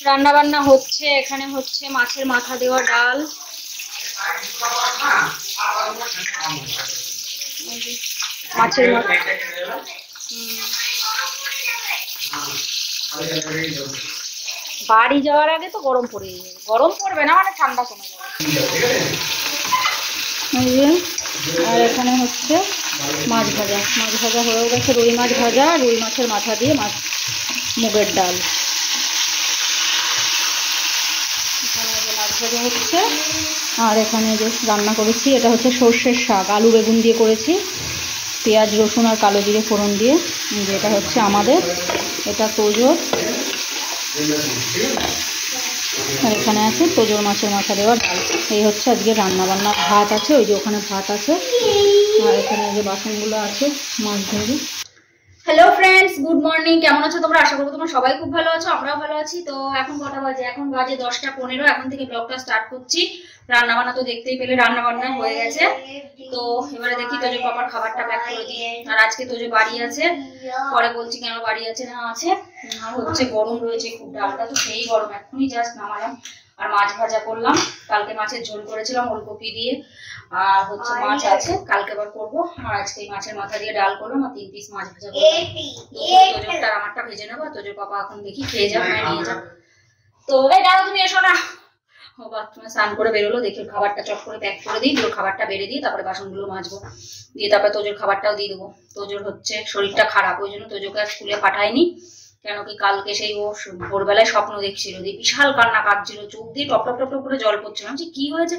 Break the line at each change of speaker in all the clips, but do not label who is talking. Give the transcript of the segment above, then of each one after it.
রান্না বান্না হচ্ছে, এখানে হচ্ছে মাছের মাথা দেওয়া ডাল, মাছের মাথা। বাড়ি যাওয়ার আগে তো গরম পড়ে যাবে, গরম পড়বে না মানে ঠান্ডা কমে যাবে। আর এখানে হচ্ছে মাছ ভাজা, মাছ ভাজা হয়েও গেছে, রুই মাছ ভাজা, রুই মাছের মাথা দিয়ে মাছ মুগের ডাল। এখানে যে মাছ ভাজা হচ্ছে, আর এখানে যে রান্না করেছি এটা হচ্ছে সর্ষের শাক, আলু বেগুন দিয়ে করেছি, পেঁয়াজ রসুন আর কালো জিরে ফোড়ন দিয়ে। যেটা হচ্ছে আমাদের, এটা তোজোর, আর এখানে আছে তোজোর মাছের মাথা দেওয়া ডাল। এই হচ্ছে আজকে রান্না বান্না। ভাত আছে, ওই যে ওখানে ভাত আছে, আর এখানে যে বাসনগুলো আছে মাছ ধরে। Hello friends, good morning. কেমন আছো তোমরা? আশা করবো তোমরা সবাই খুব ভালো আছো, আমরাও ভালো আছি। তো এখন কটা বাজে? এখন বাজে 10টা 15। এখন থেকে ব্লগটা স্টার্ট করছি। রান্না বান্না তো দেখতেই পেলে, রান্না বান্না হয়ে গেছে। তো এবারে দেখি তোজো পাপার খাবারটা প্যাক করে দিই। আর আজকে তোজো বাড়ি আছে, পরে বলছি কেন বাড়ি আছে না আছে। আর হচ্ছে গরম রয়েছে খুব, ডালটা তো সেই গরম, এখনই জাস্ট নামালাম। আর মাছ ভাজা করলাম, কালকে মাছের ঝোল করেছিলাম ওলকপি দিয়ে, আর হচ্ছে মাছ আছে, কালকে আবার করবো। আর আজকে মাছের মাথা দিয়ে ডাল করলাম, আর 3 পিস মাছ ভাজা করলাম। তোজোরটা আমারটা ভেজে নেবো, তোজোর পাপা এখন দেখি খেয়ে যাক না নিয়ে যাক। তো এই দাঁড়াও, তুমি এসো না। ও বাথরুমে স্নান করে বেরোলো, দেখি খাবারটা চট করে প্যাক করে দিই, তোর খাবারটা বেড়ে দিই, তারপরে বাসনগুলো মাজবো, দিয়ে তারপরে তোজোর খাবারটাও দিয়ে দেবো। তোজোর হচ্ছে শরীরটা খারাপ, ওই জন্য তোজোকে আর স্কুলে পাঠায়নি। কেন কি কালকে সেই ও ভোরবেলায় স্বপ্ন দেখছিল, যে বিশাল কান্না কাঁদছিল, চোখ দিয়ে টপ টপ টপ টপ করে জল পড়ছিল। আমি কি হয়েছে?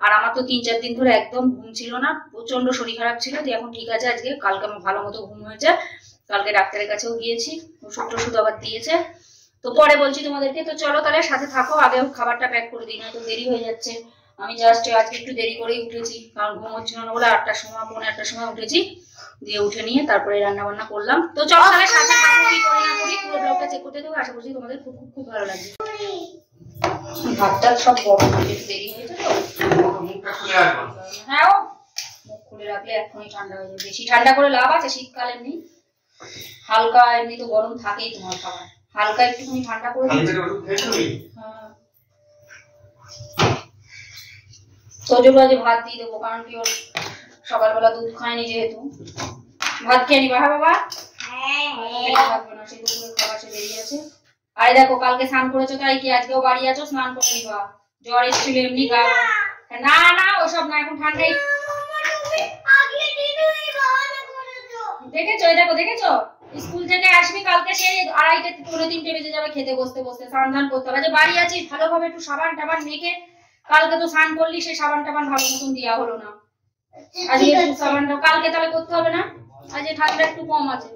আর আমার তো 3-4 দিন ধরে একদম ঘুম ছিল না, প্রচন্ড শরীর খারাপ ছিল। দিয়ে এখন ঠিক আছে, আজকে কালকে আমার ভালো মতো ঘুম হয়েছে। কালকে ডাক্তারের কাছেও গিয়েছি, ওষুধ টষুধ আবার দিয়েছে। তো পরে বলছি তোমাদেরকে। তো চলো তাহলে সাথে থাকো, আগে খাবারটা প্যাক করে দিই, না তো দেরি হয়ে যাচ্ছে। আমি জাস্ট আজকে একটু দেরি করেই উঠেছি, কারণ ঘুম হচ্ছিল না বলে 8টার সময় 8:45 সময় উঠেছি। দিয়ে উঠে নিয়ে তারপরে রান্না বান্না করলাম। তো চলো তাহলে সাথে থাকো, কি করি না করি পুরো ব্লগটা চেক করতে দেবো। আশা করছি তোমাদের খুব খুব খুব ভালো লাগবে। ভাতটা সব গরম হয়ে দেরি হয়েছে তো। হ্যাঁ, ও মুখ খুলে রাখলে এখনই ঠান্ডা হয়ে যাবে। বেশি ঠান্ডা করে লাভ আছে? শীতকাল এমনি হালকা, এমনি তো গরম থাকেই তোমার খাবার, হালকা একটুখানি ঠান্ডা করে তোজোর আজ ভাত দিয়ে দেবো, কারণ কি ওর সকালবেলা দুধ খায়নি যেহেতু। ভাত খেয়ে নিবা? হ্যাঁ বাবা, থাকবে না, সেই দুপুরের খাবার সে বেরিয়ে আছে। আরে দেখো, কালকে স্নান করেছো তাই কি আজকেও বাড়ি আছো? স্নান করে নিবা, জ্বর এসেছিল এমনি গা। না না ওসব না, এখন ঠান্ডাই। দেখেছো? এই দেখো, দেখেছো? স্কুল থেকে আসবি কালকে, সেই 2:30 পৌনে 3টে বেজে যাবে খেতে বসতে বসতে। স্নান ধান করতে হবে, যে বাড়ি আছিস ভালোভাবে একটু সাবান টাবান মেখে। কালকে তো স্নান করলি, সেই সাবান টাবান ভালো মতন দেওয়া হলো না। আজকে সাবানটা কালকে তাহলে করতে হবে না? আজ ঠান্ডা একটু কম আছে।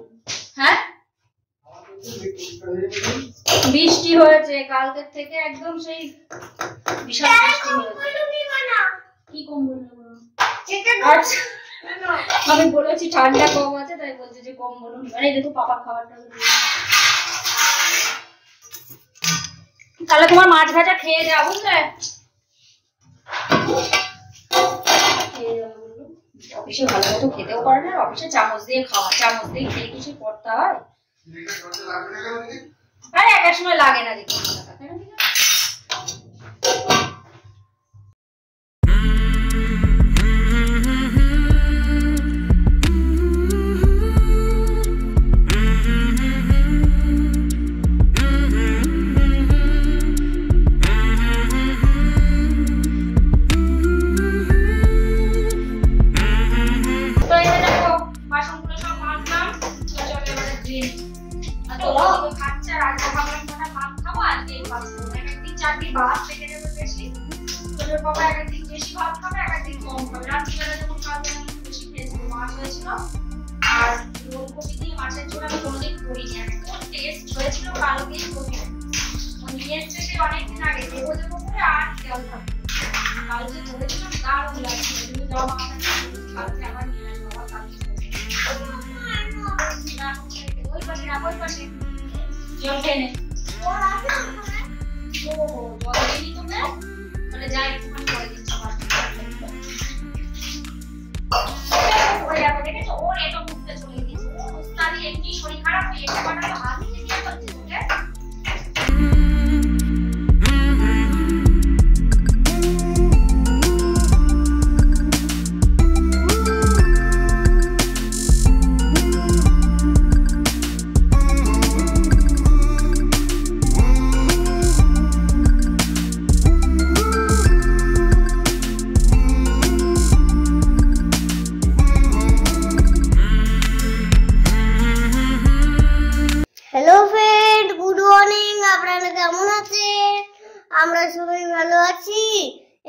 হ্যাঁ, বৃষ্টি হয়েছে কালকে থেকে, একদম সেই বিশাল বৃষ্টি হয়েছে। কি কম বললো? আচ্ছা, আমি বলেছি ঠান্ডা কম আছে, তাই বলছে যে কম বলুন। এই দেখো পাপার খাবারটা। তাহলে তোমার মাছ ভাজা খেয়ে যাও, বুঝলে? অফিসে ভালো মতো খেতেও পারে না, অফিসে চামচ দিয়ে খাওয়া, চামচ দিয়ে খেয়ে কিছু করতে হয়। আরে এক সময় লাগে না, দেখি ভাত থেকে যাবে বেশি। তোজোর বাবা একদিন বেশি ভাত খাবে, একদিন কম খাবে। রাত্রিবেলা যখন কালকে বেশি খেয়েছিল, মাছ হয়েছিল আর ওলকপি দিয়ে মাছের ঝোল আমি কোনোদিন করিনি। এত টেস্ট হয়েছিল কালকেই করি। নিয়ে এসছে সে অনেকদিন আগে, দেবো দেবো করে আর খেয়াল থাকবে। কালকে ধরেছিলাম, দারুণ লাগছিল। তুমি যাও আমার কালকে আবার নিয়ে আসবো, আবার কালকে ওই পাশে না, ওই পাশে জল খেয়ে নে। জল দিই তোমরা মানে যাই একটুখানি করে দিচ্ছি। ওরে দেখো, দেখেছো? ওর এটা মুখতে চলে গেছে। ও উস্তাদি এমনি শরীর খারাপ হয়ে এটা বানালো, হাত দিয়ে দিয়ে করছে তোকে।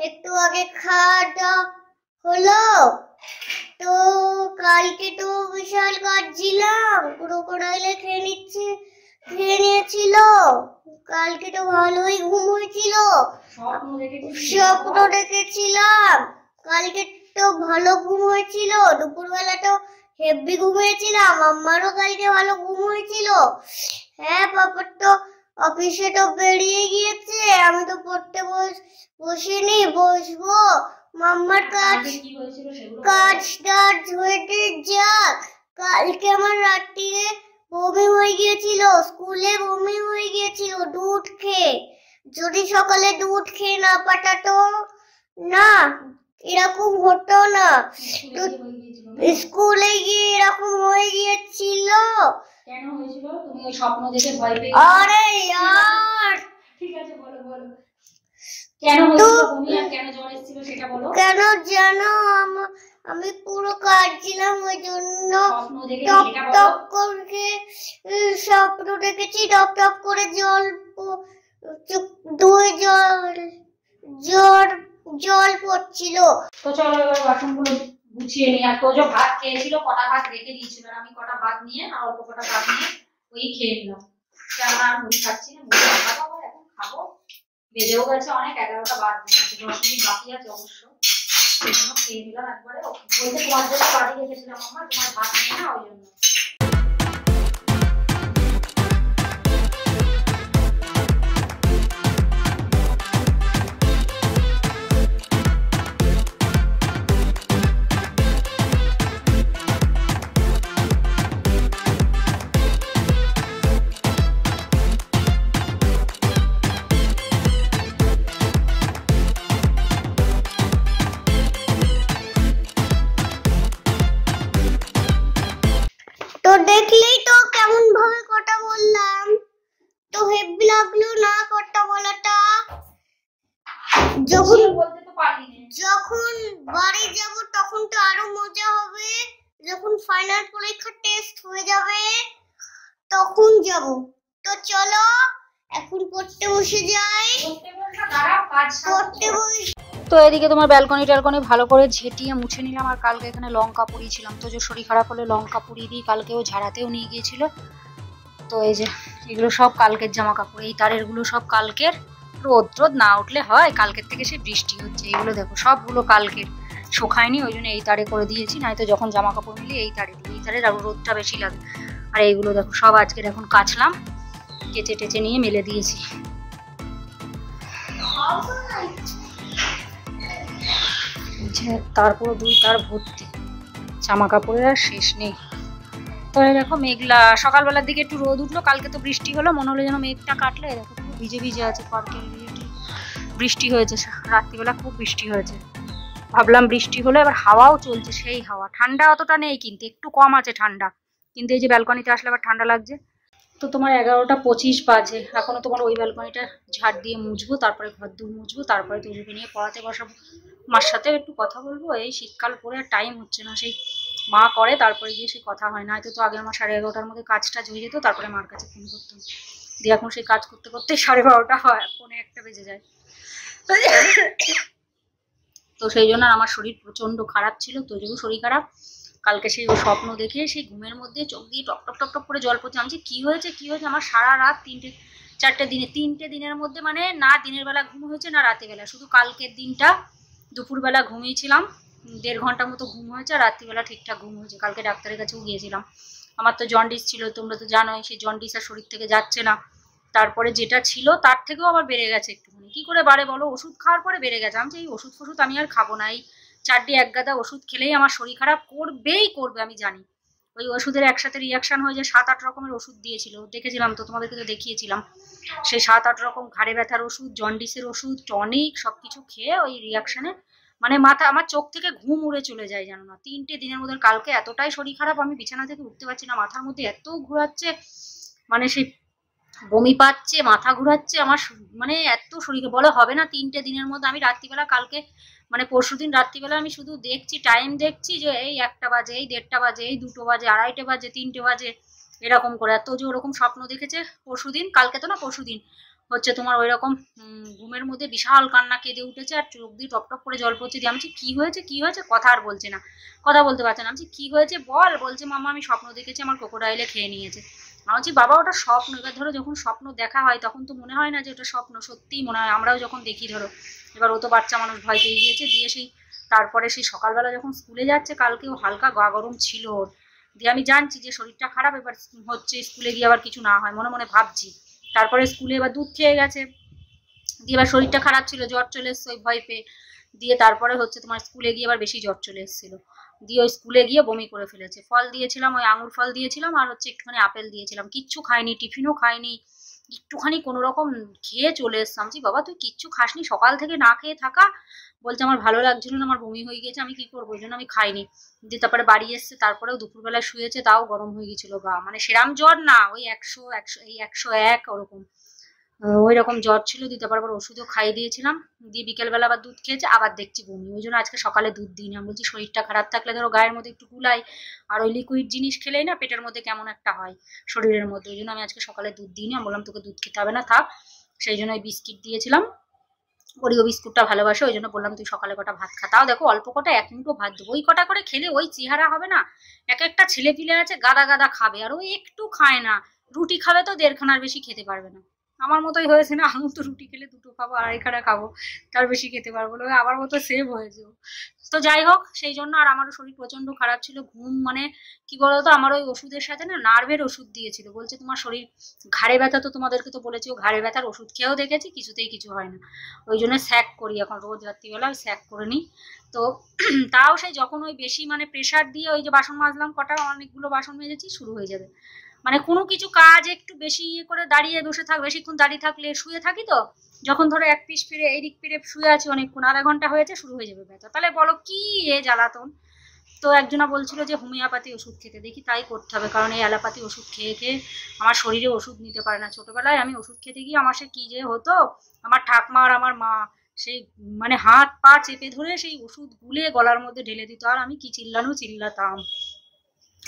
একটু আগে খাওয়া দাওয়া হলো। তো কালকে তো বিশাল কাটছিলাম, ক্রোকোডাইলে খেয়ে নিয়েছিল। কালকে তো ভালোই ঘুম হয়েছিল, স্বপ্ন দেখেছিলাম। কালকে তো ভালো ঘুম হয়েছিল, দুপুরবেলা তো হেভি ঘুমিয়েছিলাম। আমারও কালকে ভালো ঘুম হয়েছিল। হ্যাঁ, পাপার তো অফিসে তো বেরিয়ে গিয়েছে, আমি তো পড়তে বসিনি, বসবো। মাম্মার কাজ হয়ে যাক। কালকে আমার রাত্রিরে বমি হয়ে গিয়েছিল, স্কুলে বমি হয়ে গিয়েছিল দুধ খেয়ে। যদি সকালে দুধ খেয়ে না পাঠাতো না, এরকম হতো না। স্কুলে গিয়ে এরকম হয়ে গিয়েছিল।
কেন হয়েছিল? তুমি ওই স্বপ্ন দেখে ভয় পেয়ে?
আরে यार,
ঠিক আছে, বলো বলো কেন হয়েছিল তুমি আর কেন জ্বর এসেছিল সেটা বলো।
কেন জানো, আমি পুরো কাটছিলাম, ওই জন্য টপ টপ করে স্বপ্ন দেখেছি। টপ টপ করে জল জল পড়ছিল।
তো চলো এবার বাসনগুলো গুছিয়ে নিই। আর তোজো ভাত খেয়েছিল, কটা ভাত রেখে দিয়েছিল, আমি কটা ভাত নিয়ে আর অল্প কটা ভাত নিয়ে ওই খেয়ে নিলাম। আমরা আর মুড়ি খাচ্ছি না, মুড়ি খাবো এখন, খাবো। বেজেও গেছে অনেক, 11টা বাজে, 10 মিনিট বাকি আছে অবশ্য। সেই জন্য খেয়ে নিলাম একবারে। বলতে তোমার জন্য বাড়ি রেখেছিলাম আমার, তোমার ভাত নিয়ে না, ওই জন্য।
তো দেখলেই তো কেমন ভাবে কথা বললাম, তো হেভি লাগলো না কথা বলাটা। যখন বাড়ি যাব তখন তো আরো মজা হবে। যখন ফাইনাল পরীক্ষা টেস্ট হয়ে যাবে তখন যাব। তো চলো এখন পড়তে বসে যাই।
তো এদিকে তোমার ব্যালকনি ট্যালকনি ভালো করে ঝেঁটিয়ে মুছে নিলাম। আর কালকে এখানে লঙ্কা পুড়িয়েছিলাম, তো যে শরীর খারাপ হলে লঙ্কা পুড়িয়ে দিই। কালকেও ঝাড়াতেও নিয়ে গিয়েছিল। তো এই যে এগুলো সব কালকের জামা কাপড়, এই তারেরগুলো সব কালকের। রোদ রোদ না উঠলে হয়, কালকের থেকে সে বৃষ্টি হচ্ছে। এগুলো দেখো সবগুলো কালকের, শোকায়নি, ওই জন্য এই তারে করে দিয়েছি। নয়তো যখন জামা কাপড় মিলে এই তারের আরো রোদটা বেশি লাগে। আর এইগুলো দেখো সব আজকের এখন কাচলাম, কেচে টেচে নিয়ে মেলে দিয়েছি। তারপর 2 তার ভর্তি জামা কাপড়ের, আর শেষ নেই। তো দেখো মেঘলা, সকালবেলার দিকে একটু রোদ উঠলো, কালকে তো বৃষ্টি হলো, মনে হলো যেন মেঘটা কাটলে। দেখো খুব ভিজে ভিজে আছে, পার্কের বৃষ্টি হয়েছে রাত্রিবেলা, খুব বৃষ্টি হয়েছে। ভাবলাম বৃষ্টি হলো, এবার হাওয়াও চলছে, সেই হাওয়া। ঠান্ডা অতটা নেই, কিন্তু একটু কম আছে ঠান্ডা। কিন্তু এই যে ব্যালকনিতে আসলে আবার ঠান্ডা লাগছে। তো তোমার 11টা 25 বাজে, এখনো তোমার ওই ব্যালকনিটা ঝাড় দিয়ে মুছবো, তারপরে ঘর দূর মুছবো, তারপরে তুজুকে নিয়ে পড়াতে বসাবো। মার সাথেও একটু কথা বলবো, এই শীতকাল পরে আর টাইম হচ্ছে না। সেই মা করে, তারপরে গিয়ে সেই কথা হয় না। হয়তো তো আগে আমার 11:30টার মধ্যে কাজটা হয়ে যেত, তারপরে মার কাছে ফোন করতাম। দিয়ে এখন সেই কাজ করতে করতে 12:30টা হয়, 1:45 বেজে যায়। তো সেই জন্য আমার শরীর প্রচন্ড খারাপ ছিল, তোজোরও শরীর খারাপ। কালকে সেই ও স্বপ্ন দেখে সেই ঘুমের মধ্যে চোখ দিয়ে টপ টপ টপ টপ করে জল পড়ছে। আমি কি হয়েছে আমার সারা রাত 3টে দিনের মধ্যে, মানে না দিনের বেলা ঘুম হয়েছে না রাতের বেলা, শুধু কালকের দিনটা দুপুরবেলা ঘুমিয়েছিলাম, 1.5 ঘন্টা মতো ঘুম হয়েছে, আর রাত্রিবেলা ঠিকঠাক ঘুম হয়েছে। কালকে ডাক্তারের কাছেও গিয়েছিলাম। আমার তো জন্ডিস ছিল, তোমরা তো জানোই, সেই জন্ডিস আর শরীর থেকে যাচ্ছে না। তারপরে যেটা ছিল তার থেকেও আবার বেড়ে গেছে একটুখানি। কি করে বাড়ে বলো? ওষুধ খাওয়ার পরে বেড়ে গেছে। আমি এই ওষুধ আমি আর খাবো না। এই 4 এক গাদা ওষুধ খেলেই আমার শরীর খারাপ করবে, আমি জানি। ওই ওষুধের একসাথে রিয়াকশন হয়ে যে 7-8 রকমের ওষুধ দিয়েছিল, দেখেছিলাম তো, তোমাদেরকে তো দেখিয়েছিলাম। সেই 7-8 রকম ঘাড়ে ব্যথার ওষুধ, জন্ডিসের ওষুধ, টনিক, সবকিছু খেয়ে ওই রিয়াকশনে মানে আমার চোখ থেকে ঘুম উড়ে চলে যায়, জানো না। 3টে দিনের মধ্যে কালকে এতটাই শরীর খারাপ, আমি বিছানা থেকে উঠতে পারছি না, মাথার মধ্যে এত ঘোরাচ্ছে, মানে সেই বমি পাচ্ছে, মাথা ঘুরাচ্ছে আমার, মানে এত শরীরে বলে হবে না 3টে দিনের মধ্যে। আমি রাত্রিবেলা কালকে মানে পরশুদিন রাত্রিবেলা আমি শুধু দেখছি, টাইম দেখছি যে এই 1টা বাজে, এই 1:30টা বাজে, এই 2টো বাজে, 2:30 বাজে, 3টে বাজে, এরকম করে। এত যে ওরকম স্বপ্ন দেখেছে পরশুদিন, কালকে তো না পরশুদিন, হচ্ছে তোমার ওই রকম ঘুমের মধ্যে বিশাল কান্না কেঁদে উঠেছে, আর চোখ দিয়ে টপ টপ করে জল পড়ছে। দিয়ে আমি কি হয়েছে কি হয়েছে, কথা আর বলছে না, কথা বলতে পারছে না। আমি কি হয়েছে বল, বলছে মামা আমি স্বপ্ন দেখেছি আমার ক্রোকোডাইলে খেয়ে নিয়েছে। আমি বলছি বাবা ওটা স্বপ্ন। এবার ধরো যখন স্বপ্ন দেখা হয় তখন তো মনে হয় না যে ওটা স্বপ্ন, সত্যিই মনে হয়। আমরাও যখন দেখি ধরো, এবার ও তো বাচ্চা মানুষ, ভয় পেয়ে গিয়েছে। দিয়ে সেই তারপরে সেই সকালবেলা যখন স্কুলে যাচ্ছে, কালকেও হালকা গা গরম ছিল ওর। দিয়ে আমি জানছি যে শরীরটা খারাপ, এবার হচ্ছে স্কুলে গিয়ে আবার কিছু না হয়, মনে মনে ভাবছি। তারপরে স্কুলে এবার দুধ খেয়ে গেছে, দিয়ে এবার শরীরটা খারাপ ছিল, জ্বর চলে এসছে ওই ভয় পেয়ে। দিয়ে তারপরে হচ্ছে তোমার স্কুলে গিয়ে এবার বেশি জ্বর চলে এসেছিল। দিয়ে ওই স্কুলে গিয়ে বমি করে ফেলেছে। ফল দিয়েছিলাম, ওই আঙুর ফল দিয়েছিলাম, আর হচ্ছে একটুখানি আপেল দিয়েছিলাম, কিচ্ছু খাইনি, টিফিনও খাইনি, একটুখানি কোনো রকম খেয়ে চলে এসছিলাম। বাবা তুই কিচ্ছু খাসনি সকাল থেকে না খেয়ে থাকা? বলছে আমার ভালো লাগছিল না, আমার বমি হয়ে গিয়েছে, আমি কি করবো, ওই জন্য আমি খাইনি। দিয়ে তারপরে বাড়ি এসছে, তারপরেও দুপুরবেলায় শুয়েছে, তাও গরম হয়ে গেছিল গা, মানে সেরাম জ্বর না, ওই 100 101 ওরকম ওই রকম জ্বর ছিল। দিয়ে তারপর আবার ওষুধও খাইয়ে দিয়েছিলাম। দিয়ে বিকেলবেলা আবার দুধ খেয়েছে, আবার দেখছি বমি। ওই জন্য আজকে সকালে দুধ দিই না। বলছি শরীরটা খারাপ থাকলে ধরো গায়ের মধ্যে একটু গুলাই, আর ওই লিকুইড জিনিস খেলেই না পেটের মধ্যে কেমন একটা হয় শরীরের মধ্যে। ওই জন্য আমি আজকে সকালে দুধ দিই না, বললাম তোকে দুধ খেতে হবে না, থাক। সেই জন্য ওই বিস্কিট দিয়েছিলাম, ওরিও বিস্কুটটা ভালোবাসে, ওই জন্য বললাম তুই সকালে কটা ভাত খা। তাও দেখো অল্প কটা, 1 মুঠো ভাত দেবো, ওই কটা করে খেলে ওই চেহারা হবে না? এক একটা ছেলে পিলে আছে গাদা গাদা খাবে, আর ওই একটু খায় না। রুটি খাবে তো 1.5 খানার বেশি খেতে পারবে না। আমার মতোই হয়েছে না, আমি তো রুটি খেলে 2টো খাবো, 2.5 খানা খাবো, তার বেশি খেতে পারবো না। আমার মতো সেভ হয়েছে। তো যাই হোক, সেই জন্য। আর আমারও শরীর প্রচন্ড খারাপ ছিল, ঘুম মানে কি বলতো, আমার ওই ওষুধের সাথে না নার্ভের ওষুধ দিয়েছিল। বলছে তোমার শরীর ঘাড়ে ব্যথা, তো তোমাদেরকে তো বলেছি ও ঘাড়ে ব্যথার ওষুধ খেয়েও দেখেছি, কিছুতেই কিছু হয় না। ওই জন্য স্যাক করি এখন, রোজ রাত্রিবেলা ওই স্যাক করে নিই। তো তাও সেই যখন ওই বেশি মানে প্রেশার দিয়ে ওই যে বাসন মাজলাম, কটা অনেকগুলো বাসন মেজেছি, শুরু হয়ে যাবে। মানে কোনো কিছু কাজ একটু বেশি ইয়ে করে দাঁড়িয়ে বসে থাক, বেশিক্ষণ দাঁড়িয়ে থাকলে, শুয়ে থাকি তো, যখন ধরো এক পিস ফিরে এইদিক ফিরে শুয়ে আছি অনেকক্ষণ, আধা ঘন্টা হয়েছে, শুরু হয়ে যাবে ব্যথা। তাহলে বলো কি এ জ্বালাতন। তো একজনা বলছিল যে হোমিওপ্যাথি ওষুধ খেতে, দেখি তাই করতে হবে, কারণ এই অ্যালোপ্যাথি ওষুধ খেয়ে খেয়ে আমার শরীরে ওষুধ নিতে পারে না। ছোটবেলায় আমি ওষুধ খেতে গিয়ে আমার সে কি যে হতো, আমার ঠাকমা আর আমার মা সেই মানে হাত পা চেপে ধরে সেই ওষুধ গুলে গলার মধ্যে ঢেলে দিত, আর আমি কি চিল্লাতাম।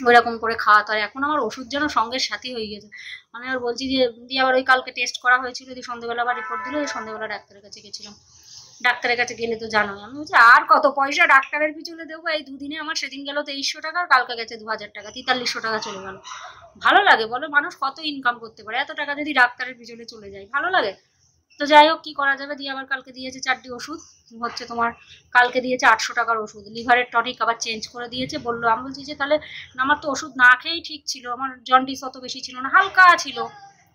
ওইরকম করে খাওয়াতে হয়। এখন আমার ওষুধ যেন সঙ্গের সাথী হয়ে গেছে। আমি আর বলছি যে, দিয়ে আবার ওই কালকে টেস্ট করা হয়েছিল, দিয়ে সন্ধ্যেবেলা আবার রিপোর্ট দিল, সন্ধ্যেবেলা ডাক্তারের কাছে গেছিলাম। ডাক্তারের কাছে গেলে তো জানোই, আমি বলছি আর কত পয়সা ডাক্তারের পিছনে দেবো, এই দুদিনে আমার সেদিন গেল 2300 টাকা, আর কালকে গেছে 2000 টাকা, 4300 টাকা চলে গেল। ভালো লাগে বলো, মানুষ কত ইনকাম করতে পারে, এত টাকা যদি ডাক্তারের পিছনে চলে যায়, ভালো লাগে? তো যাই হোক, কি করা যাবে। দিয়ে আবার কালকে দিয়েছে 4টি ওষুধ, হচ্ছে তোমার কালকে দিয়েছে 800 টাকার ওষুধ, লিভারের টনিক আবার চেঞ্জ করে দিয়েছে। বললো, আমি বলছি যে তাহলে আমার তো ওষুধ না খেয়েই ঠিক ছিল, আমার জন্ডিস অত বেশি ছিল না, হালকা ছিল,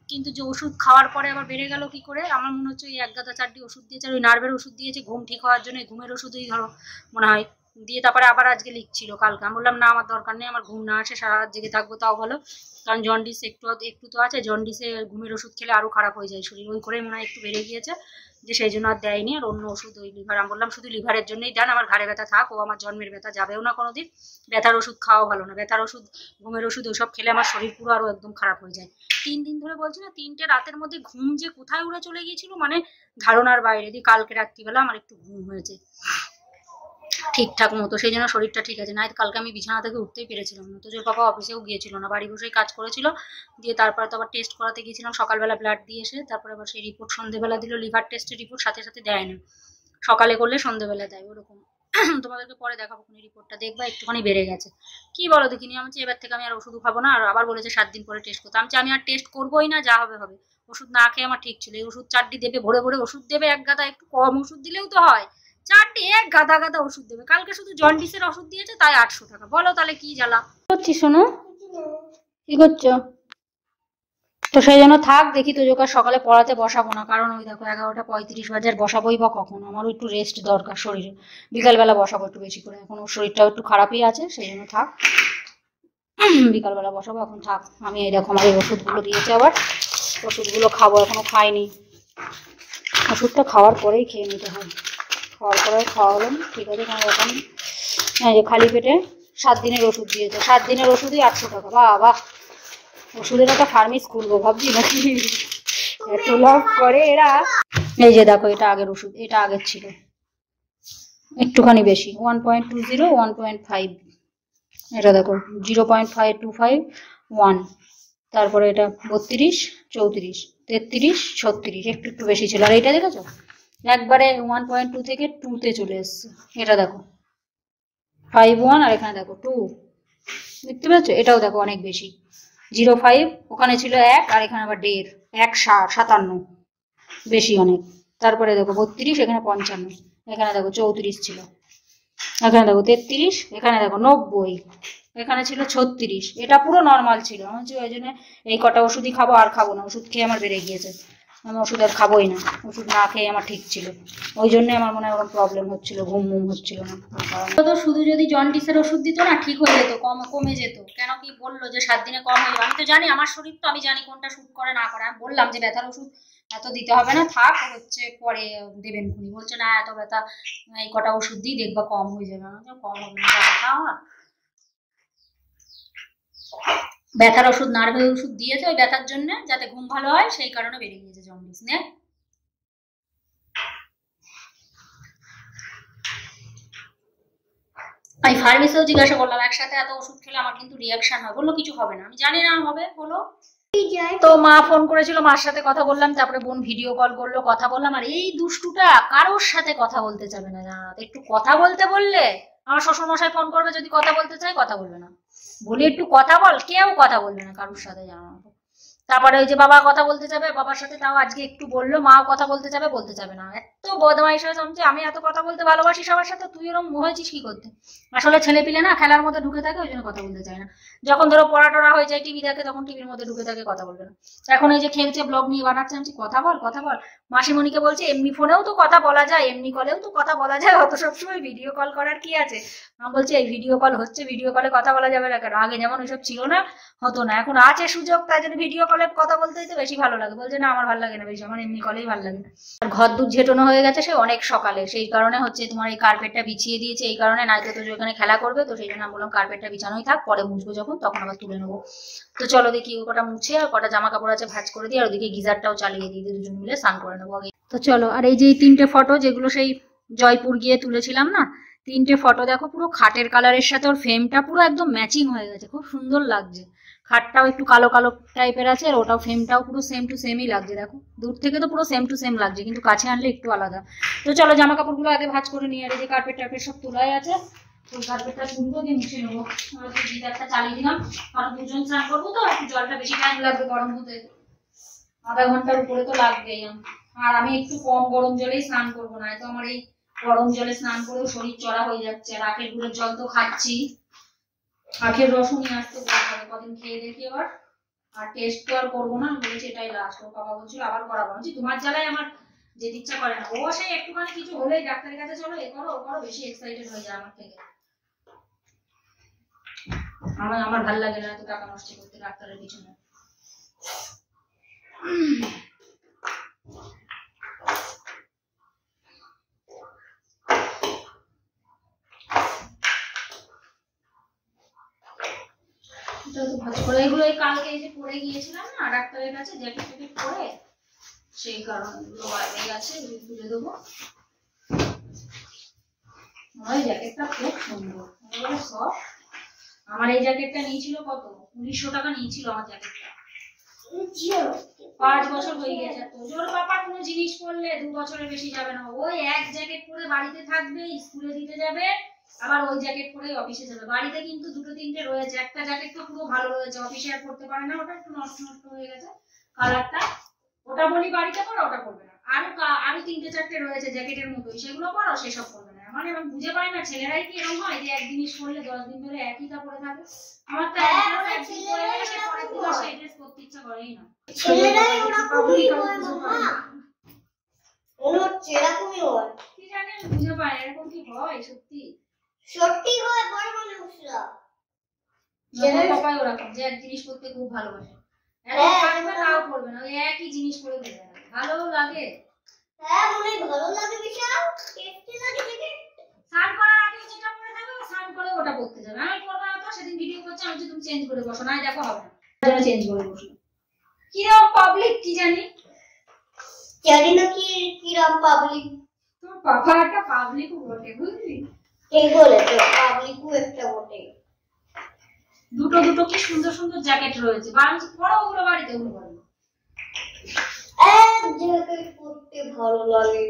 কিন্তু যে ওষুধ খাওয়ার পরে আবার বেড়ে গেল কি করে। আমার মনে হচ্ছে ওই 1 গাদা 4টি ওষুধ দিয়েছে, আর ওই নার্ভের ওষুধ দিয়েছে ঘুম ঠিক হওয়ার জন্য, ঘুমের ওষুধই ধরো মনে হয়। দিয়ে তারপরে আবার আজকে লিখছিল কালকে, আমি বললাম না আমার দরকার নেই, আমার ঘুম না আসে, সারা রাত জেগে থাকবো তাও ভালো, কারণ জন্ডিস একটু তো আছে, জন্ডিসে ঘুমের ওষুধ খেলে আরো খারাপ হয়ে যায় শরীর, ওই করেই মনে হয় একটু বেড়ে গিয়েছে, যে সেই জন্য আর দেয়নি। আর অন্য ওষুধ ওই লিভার, আমি বললাম শুধু লিভারের জন্যই দেন, আমার ঘাড়ে ব্যথা থাক, ও আমার জন্মের ব্যথা যাবেও না কোনোদিন, ব্যথার ওষুধ খাওয়া ভালো না, ব্যথার ওষুধ ঘুমের ওষুধ ওইসব খেলে আমার শরীর পুরো আরো একদম খারাপ হয়ে যায়। 3 দিন ধরে বলছি না, 3টে রাতের মধ্যে ঘুম যে কোথায় উড়ে চলে গিয়েছিল, মানে ধারণার বাইরে। দিয়ে কালকে রাত্রিবেলা আমার একটু ঘুম হয়েছে ঠিকঠাক মতো, সেই জন্য শরীরটা ঠিক আছে। না কালকে আমি বিছানা থেকে উঠতেই পেরেছিলাম না। তো তোর বাবা অফিসেও গিয়েছিল না, বাড়ি বসেই কাজ করেছিল। দিয়ে তারপরে তো আবার টেস্ট করাতে গিয়েছিলাম সকালবেলা, ব্লাড দিয়ে এসে তারপরে আবার সেই রিপোর্ট সন্ধ্যেবেলা দিল, লিভার টেস্টের রিপোর্ট সাথে সাথে দেয় না, সকালে করলে সন্ধ্যেবেলা দেয় ওরকম। তোমাদেরকে পরে দেখাবো কোন রিপোর্টটা, দেখবা একটুখানি বেড়ে গেছে। কি বলো দেখিনি, আমি এবার থেকে আমি আর ওষুধ খাবো না। আর আবার বলেছে 7 দিন পরে টেস্ট করতে, আমি আর টেস্ট করবোই না, যা হবে হবে। ওষুধ না খেয়ে আমার ঠিক ছিল, এই ওষুধ 4টি দেবে, ভরে ভরে ওষুধ দেবে, 1 গাদা, একটু কম ওষুধ দিলেও তো হয়, 4টি 1 গাদা গাদা ওষুধ দেবে। কালকে শুধু জন্ডিসের ওষুধ দিয়েছে, তাই 800 টাকা। বলো তাহলে কি জ্বালা করছি। শোনো, কি করছো? তো সেই জন্য থাক, দেখি তোজোকে সকালে পড়াতে বসাবো না, কারণ ওই দেখো 11:35 বাজে, বসাবোই বা কখন, আমারও একটু রেস্ট দরকার শরীরে, বিকালবেলা বসাবো একটু বেশি করে, এখন ওর শরীরটাও একটু খারাপই আছে, সেই জন্য থাক, বিকালবেলা বসাবো, এখন থাক। আমি এই দেখো আমার এই ওষুধগুলো দিয়েছে, আবার ওষুধগুলো খাবো, এখনো খাইনি, ওষুধটা খাওয়ার পরেই খেয়ে নিতে হয়, খাওয়ার পরে খাওয়া হলো ঠিক আছে, কোনো ব্যাপার নেই। হ্যাঁ, যে খালি পেটে 7 দিনের ওষুধ দিয়েছে, 7 দিনের ওষুধই 800 টাকা। বাবা, ওষুধের একটা ফার্মেস খুলবো ভাবছি নাকি, এত লাভ করে এরা। এই যে দেখো, এটা আগের ওষুধ, এটা আগের ছিল, একটুখানি বেশি, 1.20 1.5, এটা দেখো 0.525 1, তারপরে এটা 32 34, 33, 36, একটু একটু বেশি ছিল। আর এইটা দেখেছো একবারে 1.2 থেকে 2-তে চলে এসছে। এটা দেখো 5.1, আর এখানে দেখো 2, দেখতে পাচ্ছ? এটাও দেখো অনেক বেশি। 0.5 ওখানে ছিল 1, আর এখানে আবার 1.5, 1.57, বেশি অনেক। তারপরে দেখো 32, এখানে 55, এখানে দেখো 34 ছিল, এখানে দেখো 33, এখানে দেখো 90, এখানে ছিল 36। এটা পুরো নর্মাল ছিল। আমি ওই জন্য এই কটা ওষুধই খাবো, আর খাবো না। ওষুধ খেয়ে আমার বেড়ে গিয়েছে, আমি ওষুধ আর খাবোই না। ওষুধ না খেয়ে আমার ঠিক ছিল, ওই জন্য আমার মনে হয় ওরকম প্রবলেম হচ্ছিল, ঘুম হচ্ছিল না। তো শুধু যদি জন্ডিসের ওষুধ দিত না, ঠিক হয়ে যেত, কমে যেত। কেন কি বললো যে 7 দিনে কম হয়ে যাবে? আমি তো জানি আমার শরীর, তো আমি জানি কোনটা শুট করে না করে। আমি বললাম যে ব্যথার ওষুধ এত দিতে হবে না, থাক, হচ্ছে পরে দেবেন খুনি। বলছে না, এত ব্যথা, এই কটা ওষুধ দিই, দেখবা কম হয়ে যাবে। আমি কম হবে না, খাও না। ব্যথার ওষুধ, নার্ভের ওষুধ দিয়েছে ওই ব্যথার জন্য, যাতে ঘুম ভালো হয়, সেই কারণে বেড়ে গিয়েছে জন্ডিস। নে আমি ফার্মেসিও জিজ্ঞাসা করলাম, একসাথে এত ওষুধ খেলে আমার কিন্তু রিয়াকশন হয়। বললো কিছু হবে না। আমি জানি না হবে, হলো। তো মা ফোন করেছিল, মার সাথে কথা বললাম, তারপরে বোন ভিডিও কল করলো, কথা বললাম। আর এই দুষ্টুটা কারোর সাথে কথা বলতে যাবে না, জানা। একটু কথা বলতে বললে, আমার শ্বশুর মশাই ফোন করবে, যদি কথা বলতে চাই কথা বলবে না। বলি একটু কথা বল, কেউ কথা বলবে না কারোর সাথে, জানা। তারপরে ওই যে বাবা কথা বলতে যাবে, বাবার সাথে তাও আজকে একটু বললো। মাও কথা বলতে যাবে, বলতে যাবে না। এত বদমাইশ হয়ে জমছে। আমি এত কথা বলতে ভালোবাসি সবার সাথে, তুই এরকম হয়েছিস কি করতে? আসলে ছেলে পিলে না খেলার মধ্যে ঢুকে থাকে, ওই জন্য কথা বলতে চায় না। যখন ধরো পড়া টড়া হয়ে যায়, টিভি দেখে, তখন টিভির মধ্যে ঢুকে থাকে, কথা বলবে না। এখন এই যে খেলছে, ব্লগ নিয়ে বানাচ্ছে, আমি কথা বল কথা বল। মাসিমণিকে বলছে এমনি ফোনেও তো কথা বলা যায়, এমনি কলেও তো কথা বলা যায়, অত সবসময় ভিডিও কল করার কি আছে? আমি বলছি এই ভিডিও কল হচ্ছে, ভিডিও কলে কথা বলা যাবে না কেন? আগে যেমন ওইসব ছিল না, হতো না। এখন আছে সুযোগ, তাই জন্য ভিডিও কলে কথা বলতে তো বেশি ভালো লাগে। বলছে না, আমার ভালো লাগে না বেশি, আমার এমনি কলেই ভালো লাগে। আর ঘর দুধ ঝেটানো হয়ে গেছে সে অনেক সকালে, সেই কারণে হচ্ছে তোমার এই কার্পেটটা বিছিয়ে দিয়েছে। এই কারণে নয়তো তো এখানে খেলা করবে, তো সেই জন্য আমি বললাম কার্পেটটা বিছানোই থাক, পরে মুছবো যখন, তখন আবার তুলে নেবো। তো চলো দেখি, ও কটা মুছে আর কটা জামা কাপড় আছে ভাঁজ করে দিই, আর ওদিকে গিজারটাও চালিয়ে দিই, দুজন মিলে স্নান করে নেবো আগে। তো চলো, আর এই যে 3টে ফটো যেগুলো সেই জয়পুর গিয়ে তুলেছিলাম না, 3টে ফটো দেখো, পুরো খাটের কালারের সাথে ওর ফ্রেমটা পুরো একদম ম্যাচিং হয়ে গেছে, খুব সুন্দর লাগছে। খাটটাও একটু কালো কালো টাইপের আছে, আর ওটাও ফ্রেমটাও পুরো সেম টু সেমই লাগছে। দেখো দূর থেকে তো পুরো সেম টু সেম লাগছে, কিন্তু কাছে আনলে একটু আলাদা। তো চলো জামা কাপড়গুলো আগে ভাঁজ করে নিয়ে, আর এই যে কার্পেট টার্পেট সব তোলাই আছে, ওই কার্পেটটা সুন্দর দিয়ে মুছে নেবো। গিজারটা চালিয়ে দিলাম, কারণ দুজন স্নান করবো তো, একটু জলটা বেশি টাইম লাগবে গরম হতে, আধা ঘন্টার উপরে তো লাগবেই। আর আমি একটু কম গরম জলেই স্নান করবো, না তো আমার এই গরম জলে স্নান করেও শরীর চড়া হয়ে যাচ্ছে। আর আখের গুড়ের জল তো খাচ্ছি, আখের রসও নিয়ে আসতে বলতে হবে, কদিন খেয়ে দেখি এবার। আর টেস্ট তো আর করবো না, বলেছি এটাই লাস্ট। ও বাবা বলছিল আবার করাবো, বলছি তোমার জ্বালায় আমার যেতে ইচ্ছা করে না। ও সেই একটুখানি কিছু হলেই ডাক্তারের কাছে চলো, এ করো ও করো, বেশি এক্সাইটেড হয়ে যায় আমার থেকে। আমার ভালো লাগে না এত টাকা নষ্ট করতে ডাক্তারের পিছনে। এগুলো কালকে এই যে পরে গিয়েছিলাম না ডাক্তারের কাছে, জ্যাকেট ট্যাকেট পরে, সেই কারণে এগুলো বাইরে আছে, তুলে দেবো। ওই জ্যাকেটটা খুব সুন্দর, সব। আমার এই জ্যাকেটটা নিয়েছিল কত, 1900 টাকা নিয়েছিল আমার জ্যাকেটটা। 5 বছর হয়ে গেছে। তোর বাবা কোনো জিনিস পরলে 2 বছরের বেশি যাবে না। ওই এক জ্যাকেট পরে বাড়িতে থাকবে, স্কুলে দিতে যাবে, আবার ওই জ্যাকেট পরেই অফিসে যাবে। বাড়িতে কিন্তু 2-3টে রয়েছে, একটা জ্যাকেট তো পুরো ভালো রয়েছে, অফিসে আর পরতে পারে না, ওটা একটু নষ্ট নষ্ট হয়ে গেছে কালারটা। ওটা বলি বাড়িতে পরো, ওটা পরবে না। আরো 3টে-4টে রয়েছে জ্যাকেটের মতোই, সেগুলো পরো, সেসব পরবে না। মানে আমি বুঝে পাই না ছেলেরাই কি এরকম হয় যে এক জিনিস পরলে 10 দিন ধরে একই টা পরে থাকে। আমার তো একদিন পরে গেলে সে পরের দিন সেই ড্রেস পরতে ইচ্ছা করেই না।
ছেলেরাই ওরকমই হয় মামা, এরকমই হয়।
কি জানি, আমি বুঝে পাই এরকম কি হয়। সত্যি
সত্যি হয়, বড় মানুষরা
ছেলের বাবাই ওরকম, যে এক জিনিস পরতে খুব ভালোবাসে, তাও পরবে না, ওই একই জিনিস পরে ঘুরে বেড়াবে। ভালো লাগে,
হ্যাঁ মনে ভালো লাগে, বিশাল টেস্টি লাগে। দেখে
স্নান করার আগে যেটা পরে থাকবে, স্নান করে ওটা পরতে যাবে। আমি পরবো না তো, সেদিন ভিডিও করছি, আমি তুমি চেঞ্জ করে বসো, না দেখো হবে না, জন্য চেঞ্জ করে বসলো। কিরকম পাবলিক কি জানি,
জানি না কিরকম পাবলিক।
তোমার পাপা একটা পাবলিকও বটে, বুঝলি?
ঠিক বলেছো, পাবলিকও একটা বটে।
দুটো কি সুন্দর সুন্দর জ্যাকেট রয়েছে, বাড়ি পরো, ওগুলো বাড়িতে ওগুলো পরো।
এক জ্যাকেট পরতে ভালো লাগে।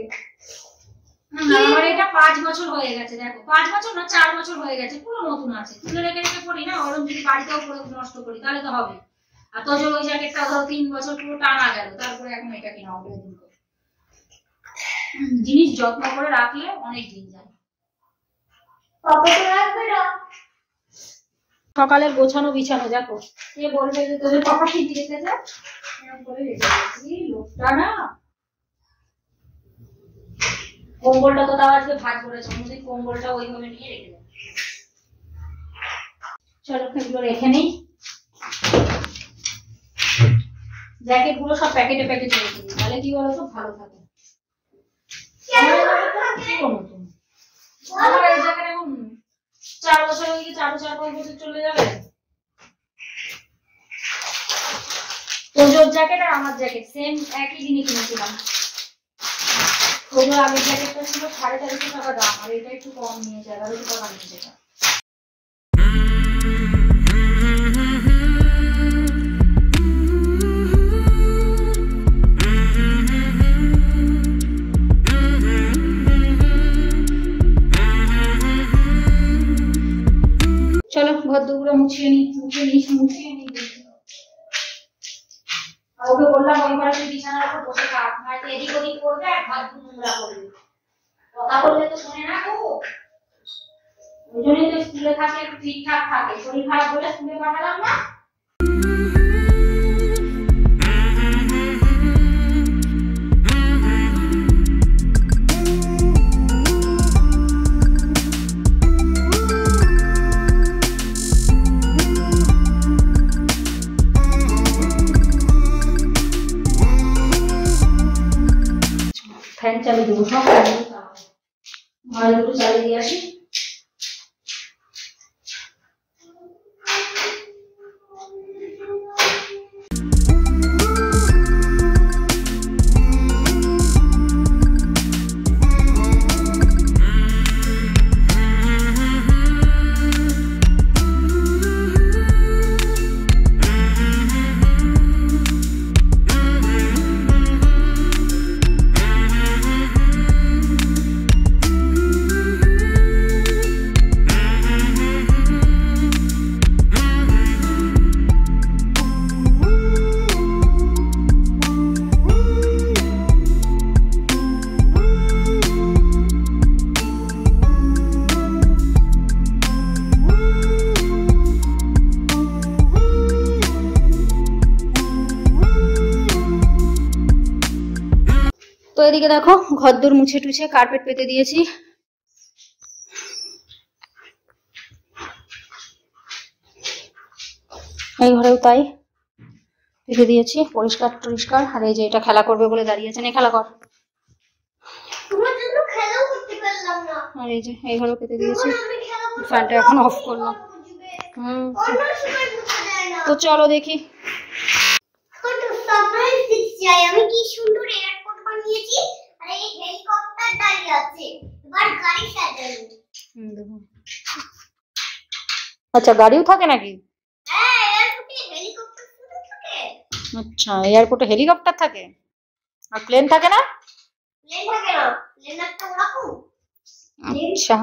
আমার এটা 5 বছর হয়ে গেছে, দেখো 5 বছর না 4 বছর হয়ে গেছে, পুরো নতুন আছে। তুলে রেখে রেখে পড়ি না, ওরকম যদি বাড়িতেও পরে নষ্ট করি তাহলে তো হবে। আর তোজোর ওই জ্যাকেটটা ধরো 3 বছর পুরো টানা গেল, তারপরে এখন এটা কিনা হবে। জিনিস যত্ন করে রাখলে অনেক দিন যায়। সকালের গোছানো বিছানো দেখো, কে বলবে যে তোদের পাপা শিখে রেখেছে, এরকম করে রেখে দিয়েছি। লোকটা না, কম্বলটা তো তাও আজকে ভাঁজ করেছে, অন্যদিন কম্বলটা ওইভাবে নিয়ে রেখে দেয়। চলো এগুলো রেখে নেই। জ্যাকেট গুলো সব প্যাকেটে প্যাকেটে রেখে দিই, তাহলে কি বলতো ভালো থাকে। আমার এই জ্যাকেট এখন 4 বছর হয়ে গিয়ে 4-5 বছর চলে যাবে। তোজোর জ্যাকেট আর আমার জ্যাকেট সেম একই দিনে কিনেছিলাম। তোজোর আগের জ্যাকেটটা ছিল 450 টাকা দাম, আর এটা একটু কম নিয়েছে, 1100 টাকা নিয়েছে। চলো ঘর দুপুরে মুছিয়ে নি। ওকে বললাম ওই ঘরে বিছানার উপর বসে থাক, নয়তো এদিক ওদিক করবে আর ঘর নোংরা করবে। কথা বললে তো শোনে না গো, ওই জন্যই তো স্কুলে থাকে একটু ঠিকঠাক থাকে। শরীর খারাপ বলে স্কুলে পাঠালাম না। ফ্যান চালিয়ে দেবো, সব ঘরে দুটো চালিয়ে দিয়ে আসি। তো এদিকে দেখো ঘরদোর মুছে টুছে কার্পেট পেতে দিয়েছি। এই ঘরেও তাই পেতে দিয়েছি, পরিষ্কার টরিষ্কার। আর এই যে এটা খেলা করবে বলে দাঁড়িয়েছে, না খেলা কর। আর এই যে এই ঘরেও পেতে দিয়েছি, ফ্যানটা এখন অফ করলাম। তো চলো দেখি।
আমি কি সুন্দর এয়ারপোর্ট বানিয়েছি, আর এই হেলিকপ্টার দাঁড়িয়ে আছে, এবার গাড়ি সাজানো।
আচ্ছা গাড়িও থাকে নাকি?
হ্যাঁ, এয়ারপোর্টে হেলিকপ্টার থাকে।
আচ্ছা এয়ারপোর্টে হেলিকপ্টার থাকে, আর প্লেন থাকে না?
প্লেন থাকে না, প্লেন একটা ওরকম।
আচ্ছা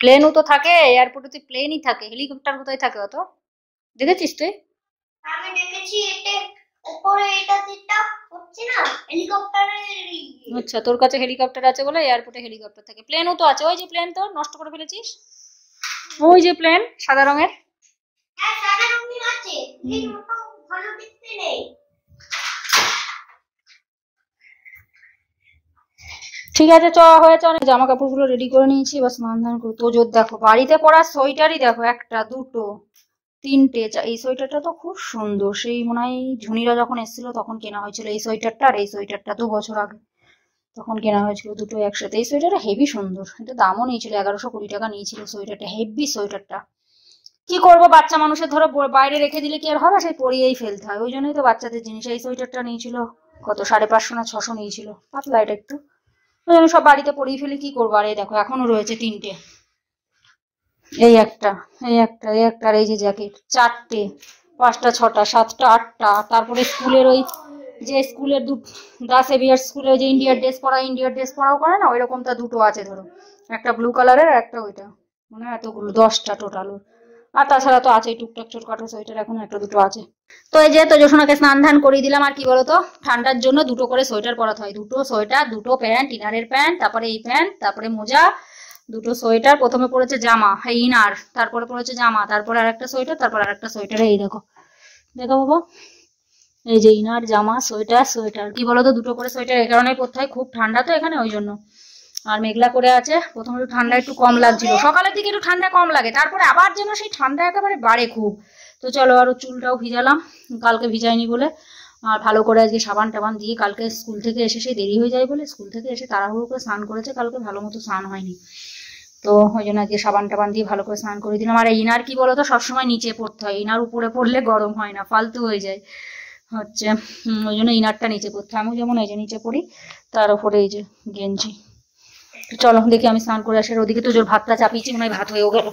প্লেনও তো থাকে, এয়ারপোর্টে তো প্লেনই থাকে, হেলিকপ্টার কোথায় থাকে অত? দেখেছিস তুই?
আমি দেখেছি, এটা উপরে এটা যেটা হচ্ছে না হেলিকপ্টারের।
আচ্ছা তোর কাছে হেলিকপ্টার আছে বলে এয়ারপোর্টে হেলিকপ্টার থাকে। প্লেনও তো আছে, ওই যে প্লেন তো নষ্ট করে ফেলেছিস, ওই যে প্লেন সাদা রঙের।
হ্যাঁ সাদা রঙের আছে, কিন্তু ওটা ভালো দেখতে নেই।
ঠিক আছে চ, হয়েছে অনেক। জামা কাপড়গুলো রেডি করে নিয়েছি, এবার স্নান ধান করবো। তোজোর দেখো বাড়িতে পরা সোয়েটারই দেখো, একটা দুটো তিনটে। এই সোয়েটারটা তো খুব সুন্দর, সেই মনে হয় ঝুনিরা যখন এসেছিল তখন কেনা হয়েছিল এই সোয়েটারটা। আর এই সোয়েটারটা 2 বছর আগে তখন কেনা হয়েছিল, দুটো একসাথে। এই সোয়েটারটা হেভি সুন্দর, এটা দামও নিয়েছিল 1120 টাকা নিয়েছিল সোয়েটারটা। হেভি সোয়েটারটা। কি করবো, বাচ্চা মানুষের ধরো বাইরে রেখে দিলে কি আর হবে, সেই পরিয়েই ফেলতে হয়। ওই জন্যই তো বাচ্চাদের জিনিস। এই সোয়েটারটা নিয়েছিল কত, 550 না 600 নিয়েছিল, পাতলা এটা একটু। ওই জন্য সব বাড়িতে পরিয়ে ফেলে, কি করবো। আর এই দেখো এখনো রয়েছে 3টে, এই একটা, এই একটা, এই একটা, আর এই যে জ্যাকেট 4টে, 5টা 6টা 7টা 8টা। তারপরে স্কুলের ওই যে স্কুলের দা সেভিয়ার স্কুলে যে ইন্ডিয়ার ড্রেস পরাও করে না, ওইরকমটা দুটো আছে ধরো, একটা ব্লু কালারের আর একটা ওইটা, মানে এতগুলো 10টা টোটাল। আর তাছাড়া তো আছে টুকটাক ছোটখাটো সোয়েটার, এখন একটা দুটো আছে। তো এই যে তোজসোনাকে স্নান ধান করিয়ে দিলাম। আর কি বলতো, ঠান্ডার জন্য দুটো করে সোয়েটার পরাতে হয়, দুটো সোয়েটার, দুটো প্যান্ট, ইনারের প্যান্ট, তারপরে এই প্যান্ট, তারপরে মোজা, দুটো সোয়েটার। প্রথমে পড়েছে জামা, এই ইনার, তারপরে পড়েছে জামা, তারপরে আরেকটা সোয়েটার, তারপর আরেকটা সোয়েটার। এই দেখো দেখো বাবা, এই যে ইনার, জামা, সোয়েটার, সোয়েটার। কি বলতো, দুটো করে সোয়েটার এই কারণে পরতে হয়, খুব ঠান্ডা তো এখানে, ওই জন্য। আর মেঘলা করে আছে। প্রথমে একটু ঠান্ডা একটু কম লাগছিল, সকালের দিকে একটু ঠান্ডা কম লাগে, তারপরে আবার যেন সেই ঠান্ডা একেবারে বাড়ে খুব। তো চলো, আরো চুলটাও ভিজালাম, কালকে ভিজাইনি বলে। আর ভালো করে আজকে সাবান টাবান দিয়ে, কালকে স্কুল থেকে এসে সেই দেরি হয়ে যায় বলে, স্কুল থেকে এসে তাড়াহুড়ো করে স্নান করেছে, কালকে ভালো মতো স্নান হয়নি, তো ওই জন্য আজকে সাবান টাবান দিয়ে ভালো করে স্নান করে দিলাম। আর ইনার কি বলতো, সবসময় নিচে পড়তে হয়, ইনার উপরে পড়লে গরম হয় না, ফালতু হয়ে যায় হচ্ছে, ওই জন্য ইনারটা নিচে পড়তে হয়। আমি যেমন এই যে নিচে পড়ি, তার উপরে এই যে গেঞ্জি। চলো দেখি আমি স্নান করে আসি। ওদিকে তো জোর ভাতটা চাপিয়েছি, মনে হয় ভাত হয়েও গেল।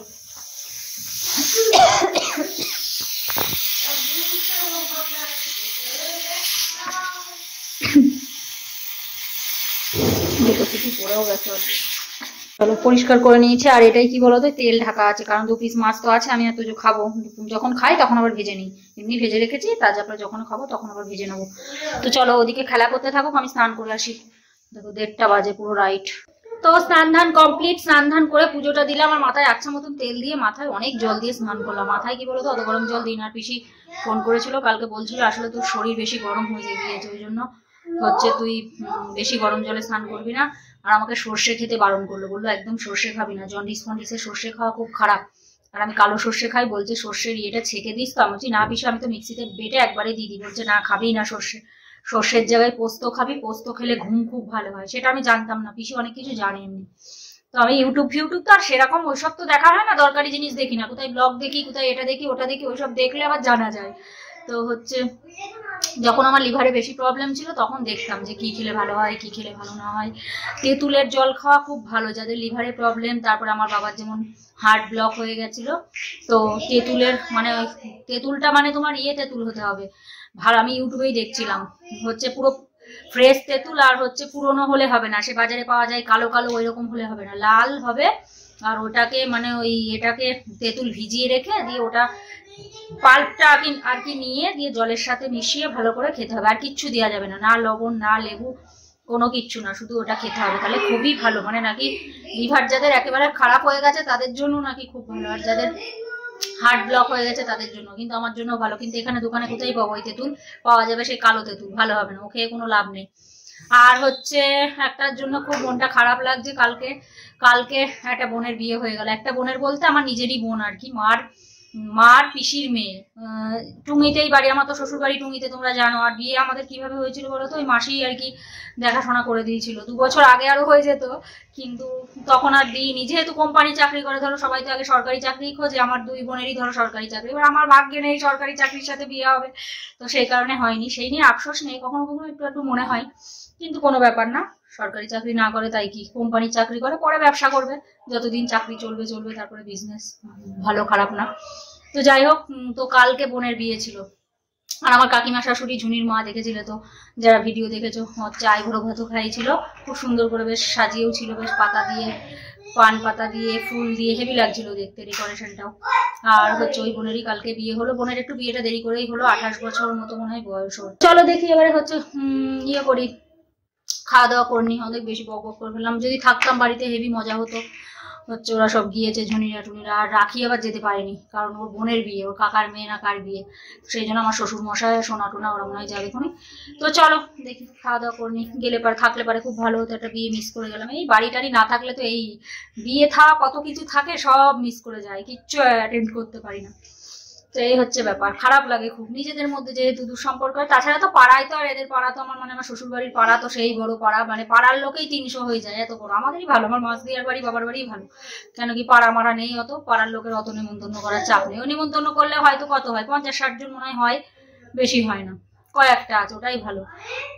চলো পরিষ্কার করে নিয়েছি। আর এটাই কি বলতো, তেল ঢাকা আছে, কারণ 2 পিস মাছ তো আছে, আমি এত খাবো, যখন খাই তখন আবার ভেজে নিই, এমনি ভেজে রেখেছি, তারপরে যখন খাবো তখন আবার ভেজে নেবো। তো চলো ওদিকে খেলা করতে থাকুক, আমি স্নান করে আসি। দেখো 1:30 বাজে পুরো রাইট। তো স্নান ধান কমপ্লিট, স্নান ধান করে পুজোটা দিলাম। আর মাথায় আচ্ছা মতন তেল দিয়ে, মাথায় অনেক জল দিয়ে স্নান করলাম। মাথায় কি বলতো, অত গরম জল দিই না। পিসি ফোন করেছিল কালকে, বলছিল আসলে তোর শরীর বেশি গরম হয়ে গিয়েছে, ওই জন্য হচ্ছে তুই বেশি গরম জলে স্নান করবি না। আর আমাকে সর্ষে খেতে বারণ করলো, বললো একদম সর্ষে খাবি না, জন্ডিস ফন্ডিসে সর্ষে খাওয়া খুব খারাপ। আর আমি কালো সর্ষে খাই, বলছে সর্ষের ইয়েটা ছেঁকে দিস। তো আমি বলছি না পিসি, আমি তো মিক্সিতে বেটে একবারে দিয়ে দিই। বলছে না খাবি না সর্ষের জায়গায় পোস্ত খাবি, পোস্ত খেলে ঘুম খুব ভালো হয়। সেটা আমি জানতাম না, পিসি অনেক কিছু জানে এমনি। তো আমি ইউটিউব তো আর সেরকম ওইসব তো দেখা হয় না, দরকারি জিনিস দেখি না, কোথায় ব্লগ দেখি, কোথায় এটা দেখি ওটা দেখি, ওইসব দেখলে আবার জানা যায়। তো হচ্ছে যখন আমার লিভারে বেশি প্রবলেম ছিল, তখন দেখতাম যে কি খেলে ভালো হয়, কি খেলে ভালো না হয়। তেঁতুলের জল খাওয়া খুব ভালো যাদের লিভারে প্রবলেম। তারপরে আমার বাবার যেমন হার্ট ব্লক হয়ে গেছিল, তো তেঁতুলের মানে তেঁতুলটা মানে তোমার তেঁতুল হতে হবে ভালো। আমি ইউটিউবেই দেখছিলাম, হচ্ছে পুরো ফ্রেশ তেঁতুল, আর হচ্ছে পুরনো হলে হবে না, সে বাজারে পাওয়া যায় কালো কালো, ওই রকম হলে হবে না, লাল হবে। আর ওটাকে মানে এটাকে তেঁতুল ভিজিয়ে রেখে দিয়ে, ওটা পাল্পটা আর কি নিয়ে দিয়ে জলের সাথে মিশিয়ে ভালো করে খেতে হবে। আর কিচ্ছু দেওয়া যাবে না, না লবণ না লেবু, কোনো কিচ্ছু না, শুধু ওটা খেতে হবে, তাহলে খুবই ভালো। মানে নাকি লিভার যাদের একেবারে খারাপ হয়ে গেছে তাদের জন্য নাকি খুব ভালো, আর যাদের হার্ট ব্লক হয়ে গেছে তাদের জন্য। কিন্তু আমার জন্য ভালো। কিন্তু এখানে দোকানে কোথায় পাবো ওই তেঁতুল, পাওয়া যাবে সেই কালো তেঁতুল, ভালো হবে না, ও খেয়ে কোনো লাভ নেই। আর হচ্ছে একটার জন্য খুব মনটা খারাপ লাগছে, কালকে একটা বোনের বিয়ে হয়ে গেল। একটা বোনের বলতে আমার নিজেরই বোন আর কি, মার পিসির মেয়ে। টুঙ্গিতেই বাড়ি, আমার তো শ্বশুর বাড়ি টুঙ্গিতে, তোমরা জানো। আর বিয়ে আমাদের কিভাবে হয়েছিল বলতো, ওই মাসেই আর কি দেখাশোনা করে দিয়েছিল। 2 বছর আগে আরো হয়ে যেত, কিন্তু তখন আর দিইনি। যেহেতু কোম্পানি চাকরি করে, ধরো সবাই তো আগে সরকারি চাকরি খোঁজে, আমার 2 বোনেরই ধরো সরকারি চাকরি, এবার আমার ভাগ্যে নেই সরকারি চাকরির সাথে বিয়ে হবে, তো সেই কারণে হয়নি। সেই নিয়ে আফসোস নেই, কখনো কখনো একটু মনে হয়, কিন্তু কোনো ব্যাপার না। সরকারি চাকরি না করে তাই কি, কোম্পানির চাকরি করে, পরে ব্যবসা করবে, যতদিন চাকরি চলবে, তারপরে বিজনেস, ভালো খারাপ না। তো যাই হোক, তো কালকে বোনের বিয়ে ছিল। আর আমার কাকিমা শাশুড়ি ঝুনির মা দেখেছিলে তো, যারা ভিডিও দেখেছো, হচ্ছে আইবুড়ো ভাতও খাইছিল, খুব সুন্দর করে বেশ সাজিয়েও ছিল, বেশ পাতা দিয়ে, পান পাতা দিয়ে, ফুল দিয়ে, হেভি লাগছিল দেখতে ডেকোরেশনটাও। আর হচ্ছে ওই বোনেরই কালকে বিয়ে হলো। বোনের একটু বিয়েটা দেরি করেই হলো, 28 বছর মতো মনে হয় বয়স ওর। চলো দেখি এবারে হচ্ছে করি, খাওয়া দাওয়া করিনি, অনেক বেশি বক বক করে ফেললাম। যদি থাকতাম বাড়িতে হেভি মজা হতো। হচ্ছে ওরা সব গিয়েছে, ঝুনিরা টুনিরা। আর রাখি আবার যেতে পারেনি, কারণ ওর বোনের বিয়ে, ওর কাকার মেয়ে না কার বিয়ে, সেই জন্য আমার শ্বশুর মশাই, সোনা টোনা ওরা মনে হয় যাবে কোনি। তো চলো দেখি, খাওয়া দাওয়া করিনি, গেলে পারে, থাকলে পারে খুব ভালো হতো। একটা বিয়ে মিস করে গেলাম। এই বাড়ি টাড়ি না থাকলে তো এই বিয়ে থাকা কত কিছু থাকে, সব মিস করে যায়, কিচ্ছু অ্যাটেন্ড করতে পারি না। তো এই হচ্ছে ব্যাপার, খারাপ লাগে খুব, নিজেদের মধ্যে যেহেতু দুঃসম্পর্ক। তাছাড়া তো পাড়ায় তো, আর এদের পাড়া তো আমার মানে আমার শ্বশুর বাড়ির পাড়া তো সেই বড় পাড়া, মানে পাড়ার লোকেই 300 হয়ে যায়, এত বড়। আমাদেরই ভালো, আমার মাসদিয়ার বাড়ি, বাবার বাড়ি ভালো, কেন কি পাড়া মারা নেই অত, পাড়ার লোকের অত নিমন্ত্রণ করার চাপ নেই। ও নিমন্ত্রণ করলে হয়তো কত হয়, 50-60 জন মনে হয়, বেশি হয় না, কয়েকটা আছে, ওটাই ভালো।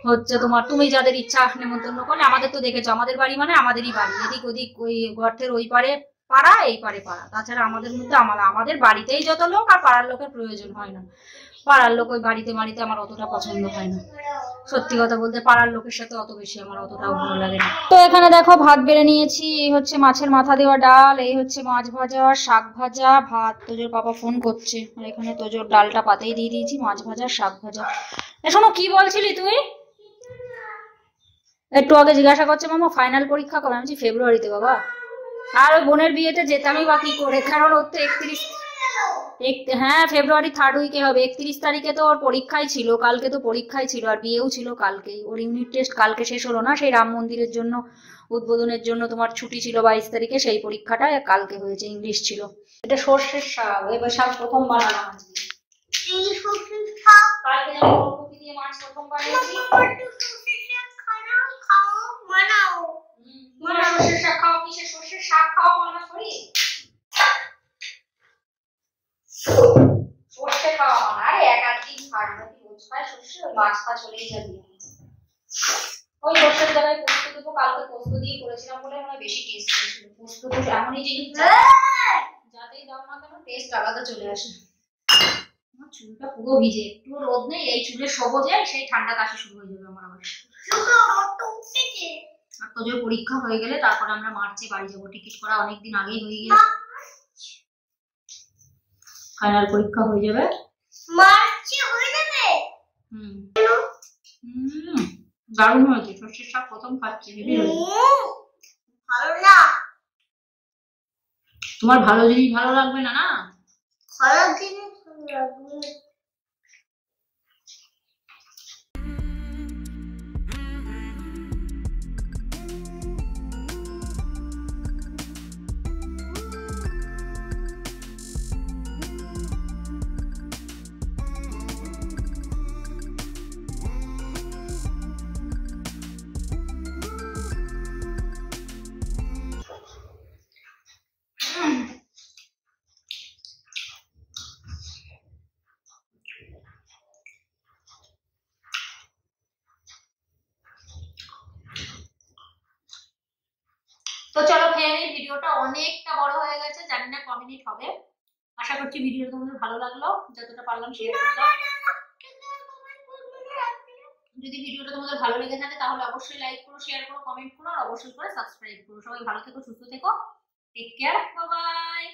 হচ্ছে তোমার, তুমি যাদের ইচ্ছা নিমন্ত্রণ করলে। আমাদের তো দেখেছো, আমাদের বাড়ি মানে আমাদেরই বাড়ি, এদিক ওদিক, ওই গর্তের ওই পারে পাড়া, এই পারে পাড়া। তাছাড়া আমাদের মধ্যে আমাদের বাড়িতেই যত লোক, আর পাড়ার লোকের প্রয়োজন হয় না। পাড়ার লোক ওই বাড়িতে আমার অতটা পছন্দ হয় না। সত্যি কথা বলতে পাড়ার লোকের সাথে অত বেশি আমার অতটাও ভালো লাগে না। তো এখানে দেখো ভাত বেড়ে নিয়েছি, এই হচ্ছে মাছের মাথা দেওয়া ডাল, এই হচ্ছে মাছ ভাজা, শাক ভাজা, ভাত। তোজোর বাবা ফোন করছে, আর এখানে তোজোর ডালটা পাতেই দিয়ে দিয়েছি, মাছ ভাজা, শাক ভাজা। শোনো, কি বলছিলি তুই? একটু আগে জিজ্ঞাসা করছে মামা ফাইনাল পরীক্ষা কবে? আমি বলছি ফেব্রুয়ারিতে বাবা। আর ওই বোনের বিয়েতে যেতামই বা কি করে, কারণ ওর তো 31, হ্যাঁ ফেব্রুয়ারি 3rd উইকে হবে। 31 তারিখে তো ওর পরীক্ষাই ছিল, কালকে তো পরীক্ষাই ছিল, আর বিয়েও ছিল কালকেই। ওর ইউনিট টেস্ট কালকে শেষ হলো না, সেই রাম মন্দিরের জন্য উদ্বোধনের জন্য তোমার ছুটি ছিল 22 তারিখে, সেই পরীক্ষাটা কালকে হয়েছে, ইংলিশ ছিল। এটা সর্ষের শাক, এবার শাক প্রথম বানালাম আজকে। কালকে যেমন ফুলকপি দিয়ে মাছ প্রথম বানিয়েছি। সর্ষের শাক খাও? কিসের সর্ষের শাক খাওয়া মানা করি? সর্ষে খাওয়া মানা? আরে এক আধ দিন খাওয়া কি রোজ খায় সর্ষে? ওই মাছটা চলেই যাবে। ওই সর্ষের জায়গায় পোস্ত দেবো, কালকে পোস্ত দিয়ে করেছিলাম বলে মনে বেশি টেস্ট হয়েছিল। পোস্ত তো এমনই জিনিস যাতেই দাও না কেন টেস্ট আলাদা চলে আসে। আমার চুলটা পুরো ভিজে, একটু রোদ নেই, এই চুলে সবজে সেই ঠান্ডা কাশি শুরু হয়ে যাবে আমার আবার। আর তোজোর পরীক্ষা হয়ে গেলে তারপর আমরা মার্চে বাড়ি যাবো, টিকিট করা অনেকদিন আগেই হয়ে গেছে। ফাইনাল পরীক্ষা হয়ে যাবে
মার্চে হয়ে যাবে।
দারুণ হয়েছে, সর্ষের শাক প্রথম খাচ্ছি,
ভালো না।
তোমার ভালো জিনিস ভালো লাগবে না? না
খারাপ জিনিস ভালো লাগবে।
তো চলো খেয়ে নিই, ভিডিওটা অনেকটা বড় হয়ে গেছে, জানি না ক মিনিট হবে। আশা করছি ভিডিওটা তোমাদের ভালো লাগলো, যতটা পারলাম শেয়ার করলাম। যদি ভিডিওটা তোমাদের ভালো লেগে থাকে তাহলে অবশ্যই লাইক করো, শেয়ার করো, কমেন্ট করো, আর অবশ্যই করে সাবস্ক্রাইব করো। সবাই ভালো থেকো, সুস্থ থেকো, টেক কেয়ার, বাই বাই।